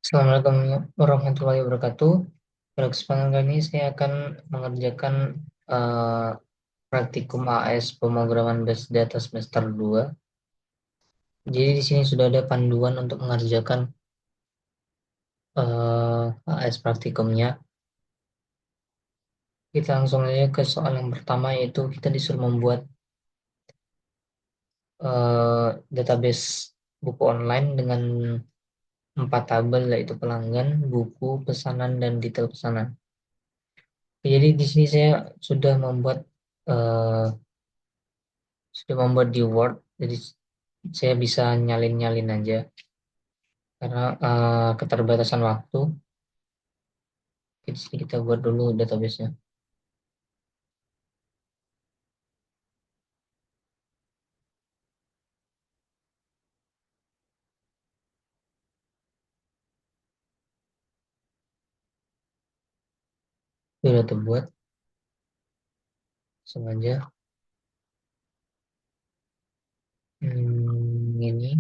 Assalamualaikum warahmatullahi wabarakatuh. Pada kesempatan kali ini saya akan mengerjakan eh, praktikum AS pemrograman base data semester 2. Jadi di sini sudah ada panduan untuk mengerjakan AS praktikumnya. Kita langsung aja ke soal yang pertama, yaitu kita disuruh membuat database buku online dengan 4 tabel, yaitu pelanggan, buku, pesanan, dan detail pesanan. Jadi di sini saya eh, sudah membuat di Word, jadi saya bisa nyalin-nyalin aja karena keterbatasan waktu. Di sini kita buat dulu database-nya. Sudah terbuat, sengaja. Ini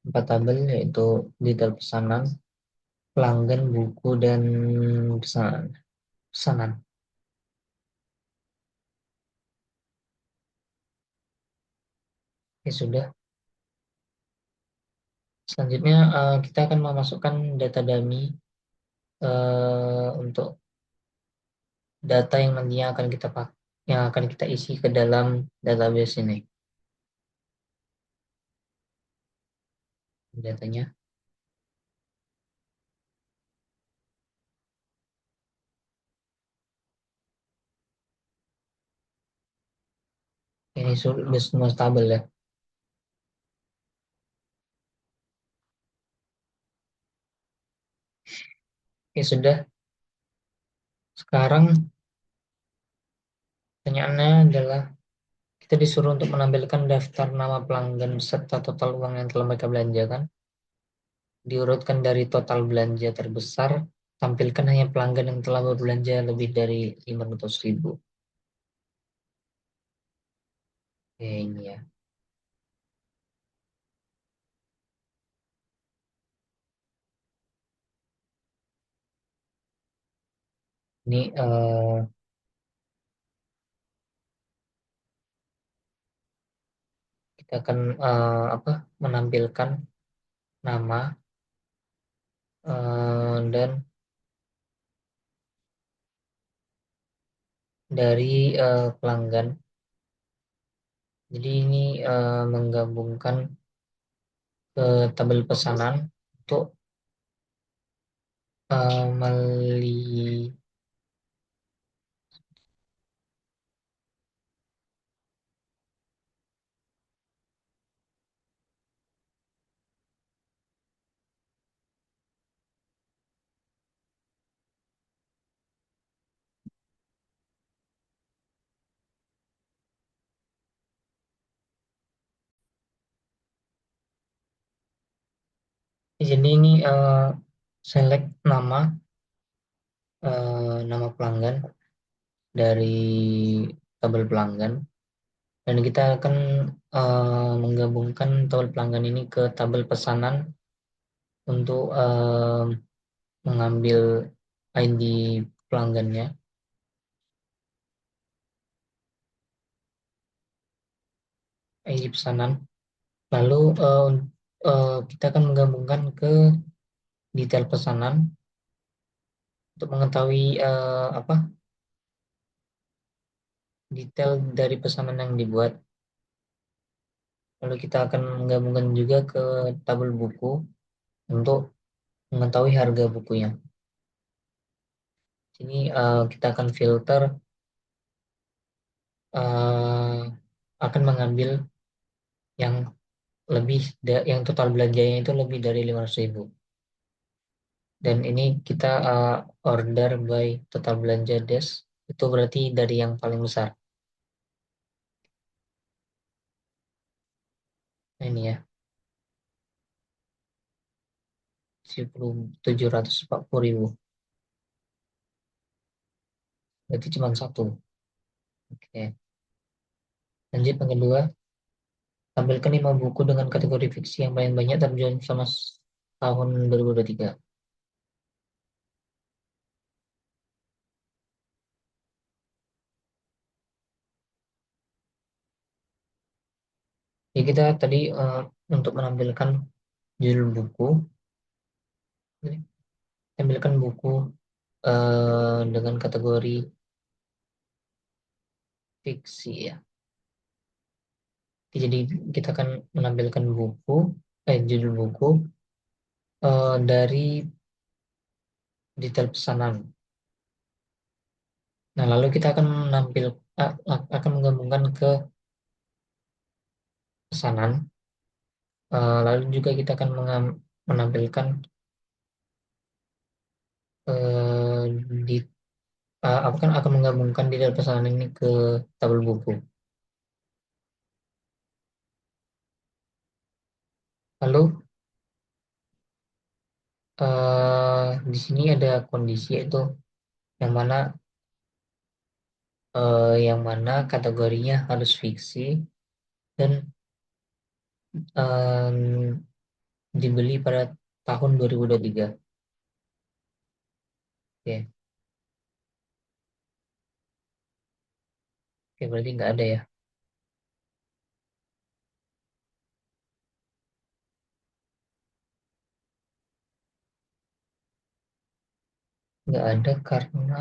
4 tabel, yaitu detail pesanan, pelanggan, buku, dan pesanan. Pesanan. Ya sudah. Selanjutnya kita akan memasukkan data dummy untuk data yang nantinya akan kita isi ke dalam database ini. Datanya ini sudah semua stabil ya. Ya sudah. Sekarang pertanyaannya adalah kita disuruh untuk menampilkan daftar nama pelanggan beserta total uang yang telah mereka belanjakan. Diurutkan dari total belanja terbesar, tampilkan hanya pelanggan yang telah berbelanja lebih dari 500.000. Oke, ini ya. Ini kita akan menampilkan nama dan dari pelanggan. Jadi ini menggabungkan ke tabel pesanan untuk meli jadi ini select nama pelanggan dari tabel pelanggan, dan kita akan menggabungkan tabel pelanggan ini ke tabel pesanan untuk mengambil ID pelanggannya, ID pesanan. Lalu kita akan menggabungkan ke detail pesanan untuk mengetahui detail dari pesanan yang dibuat. Lalu kita akan menggabungkan juga ke tabel buku untuk mengetahui harga bukunya. Sini kita akan filter, eh, akan mengambil yang yang total belanjanya itu lebih dari 500.000. Dan ini kita order by total belanja dash, itu berarti dari yang paling besar. Nah, ini ya, 740.000. Berarti cuma satu. Oke. Lanjut yang kedua. Tampilkan 5 buku dengan kategori fiksi yang paling banyak terjual selama tahun 2023. Jadi kita tadi untuk menampilkan judul buku, tampilkan buku dengan kategori fiksi ya. Jadi kita akan menampilkan buku, judul buku dari detail pesanan. Nah, lalu kita akan akan menggabungkan ke pesanan. Lalu juga kita akan menampilkan eh, di akan menggabungkan detail pesanan ini ke tabel buku. Lalu di sini ada kondisi yaitu yang mana kategorinya harus fiksi dan dibeli pada tahun 2023. Oke, oke berarti nggak ada ya. Nggak ada karena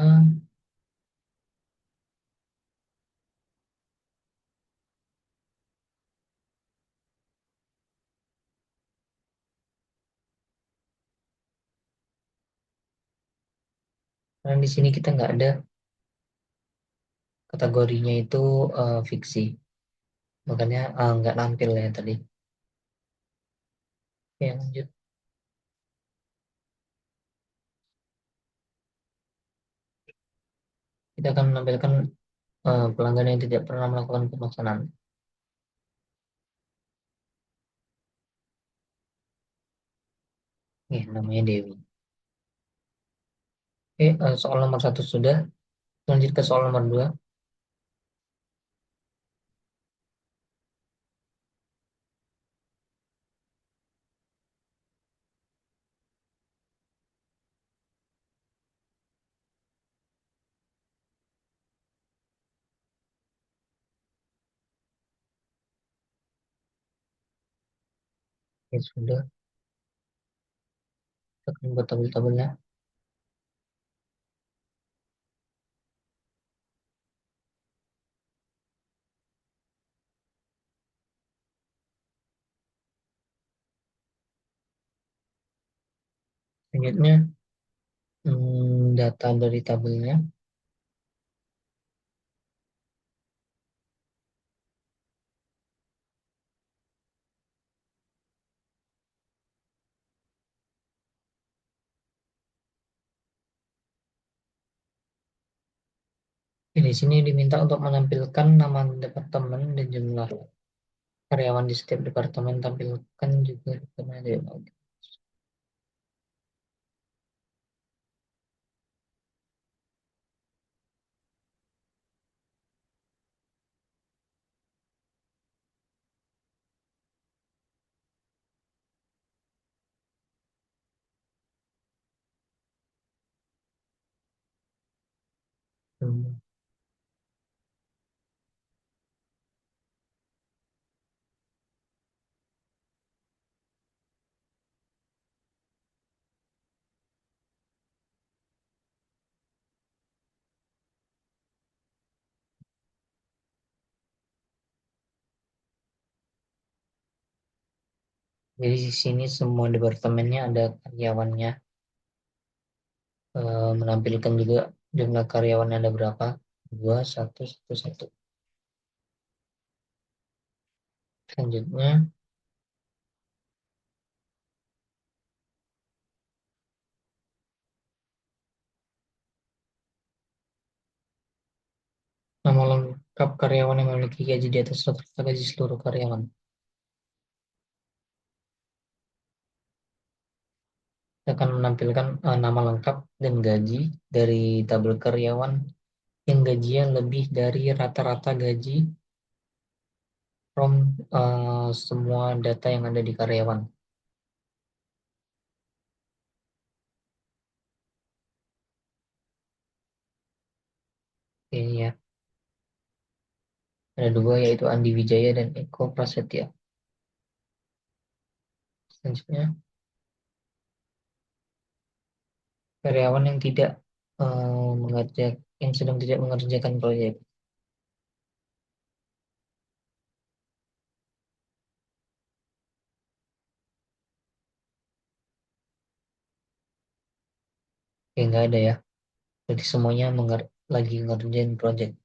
di sini kita nggak ada kategorinya itu fiksi. Makanya nggak nampil ya tadi. Oke, lanjut. Kita akan menampilkan pelanggan yang tidak pernah melakukan pemesanan. Namanya Dewi. Oke, soal nomor satu sudah. Lanjut ke soal nomor dua. Oke, sudah. Kita akan buat tabel-tabelnya. Selanjutnya, data dari tabelnya. Di sini diminta untuk menampilkan nama departemen dan jumlah karyawan di setiap departemen. Tampilkan juga departemen. Jadi di sini semua departemennya ada karyawannya. Menampilkan juga jumlah karyawannya ada berapa. Dua, satu, satu, satu. Selanjutnya, nama lengkap karyawan yang memiliki gaji di atas rata-rata gaji seluruh karyawan. Kita akan menampilkan nama lengkap dan gaji dari tabel karyawan yang gajinya lebih dari rata-rata gaji from semua data yang ada di karyawan. Ini ya, ada dua yaitu Andi Wijaya dan Eko Prasetya. Selanjutnya, karyawan yang tidak yang sedang tidak mengerjakan proyek. Ya nggak ada ya. Berarti semuanya lagi ngerjain proyek.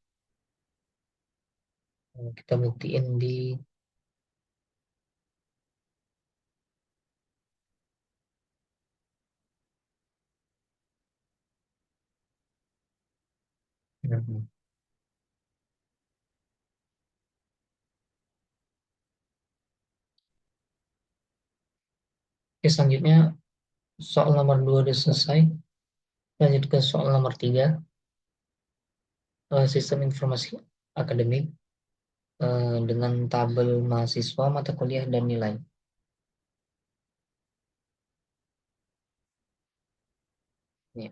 Kita buktiin di hmm. Oke, selanjutnya soal nomor 2 udah selesai. Lanjut ke soal nomor 3, sistem informasi akademik dengan tabel mahasiswa, mata kuliah, dan nilai. Ya,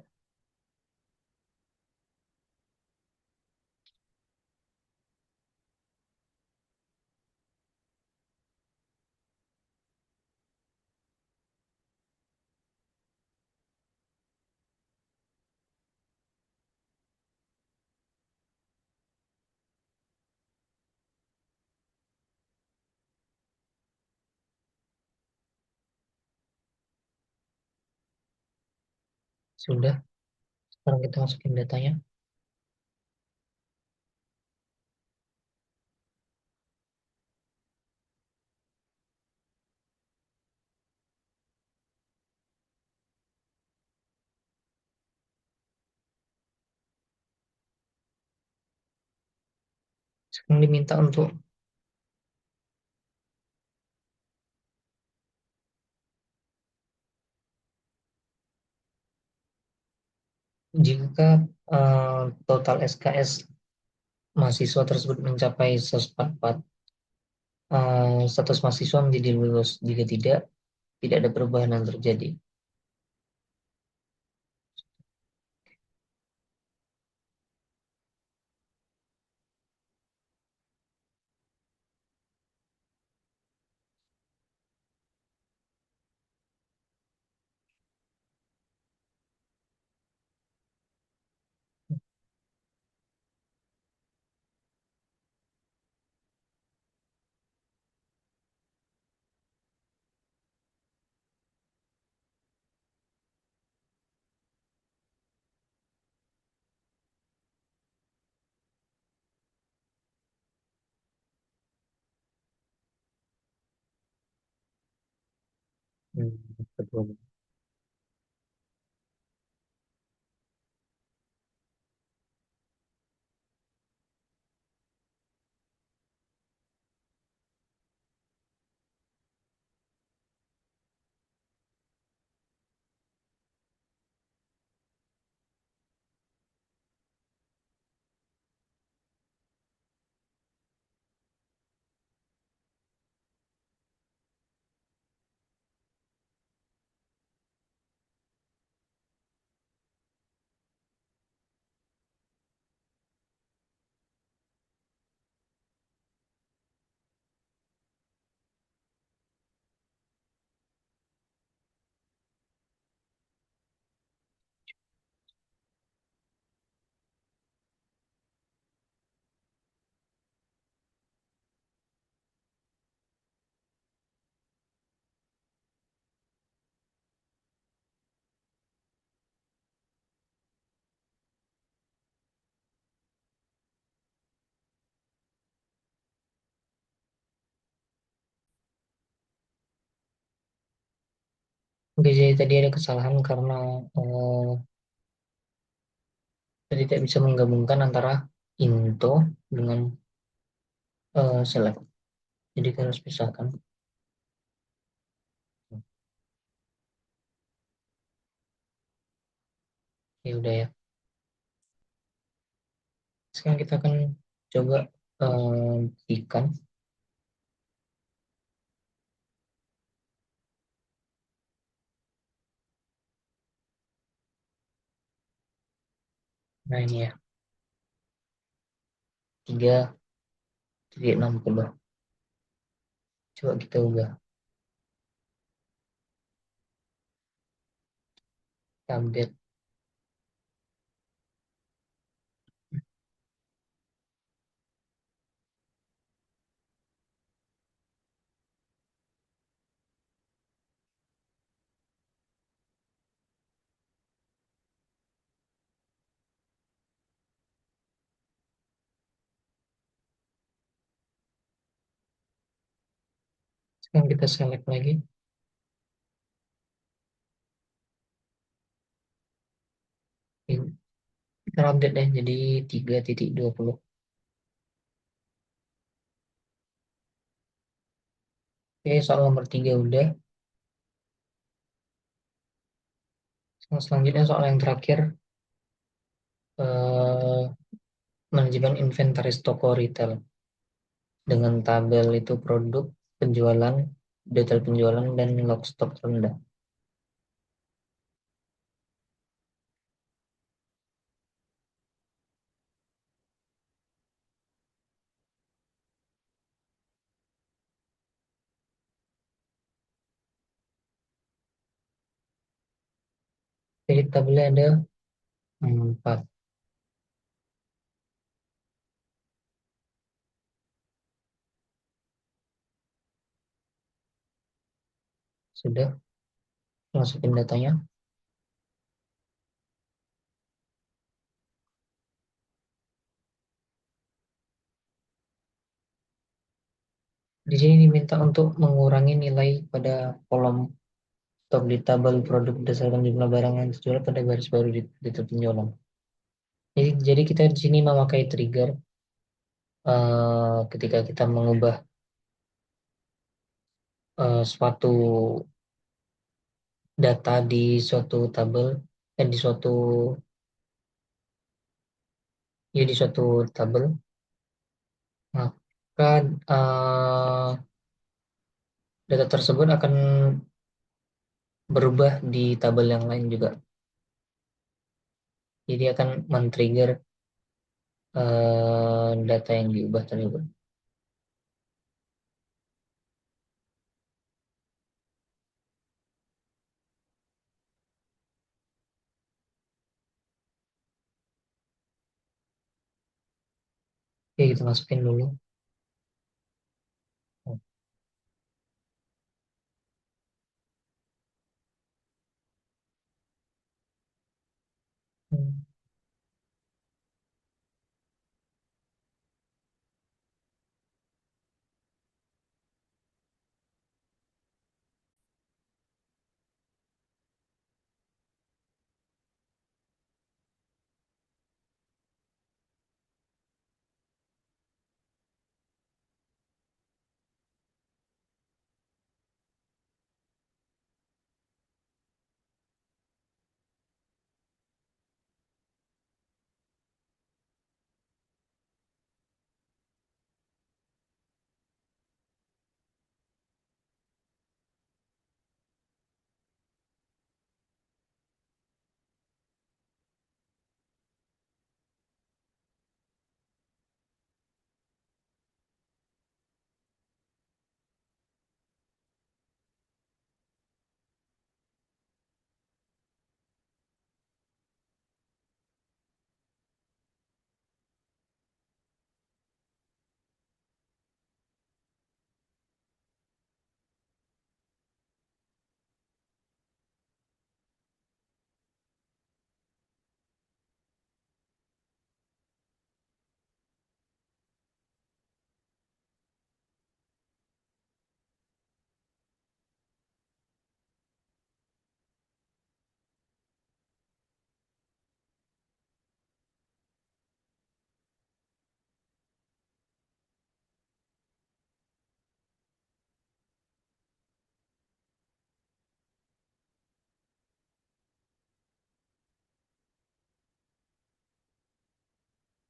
sudah. Sekarang kita masukin datanya. Sekarang diminta untuk jika total SKS mahasiswa tersebut mencapai 144, status mahasiswa menjadi lulus. Jika tidak, tidak ada perubahan yang terjadi. Betul. Oke, jadi tadi ada kesalahan karena kita tidak bisa menggabungkan antara into dengan select. Jadi kita harus pisahkan. Ya udah ya. Sekarang kita akan coba buktikan Nah ini ya, 3,60. Coba kita ubah, update. Sekarang kita select lagi. Kita update deh jadi 3,20. Oke, soal nomor 3 udah. Selanjutnya soal yang terakhir, eh, manajemen inventaris toko retail dengan tabel itu produk, penjualan, detail penjualan, dan log stok rendah. Jadi tabelnya ada 4. Sudah, masukin datanya. Di sini diminta untuk mengurangi nilai pada kolom stok di tabel produk berdasarkan jumlah barang yang dijual pada baris baru di detail penjualan. Jadi kita di sini memakai trigger ketika kita mengubah suatu data di suatu tabel, di suatu di suatu tabel, maka data tersebut akan berubah di tabel yang lain juga. Jadi akan men-trigger data yang diubah tersebut. Oke, kita masukin dulu.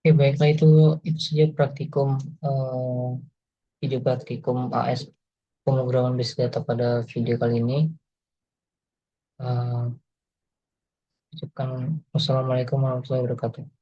Oke, baiklah itu saja praktikum eh, video praktikum AS pemrograman basic data pada video kali ini. Eh, Ucapkan wassalamualaikum warahmatullahi wabarakatuh.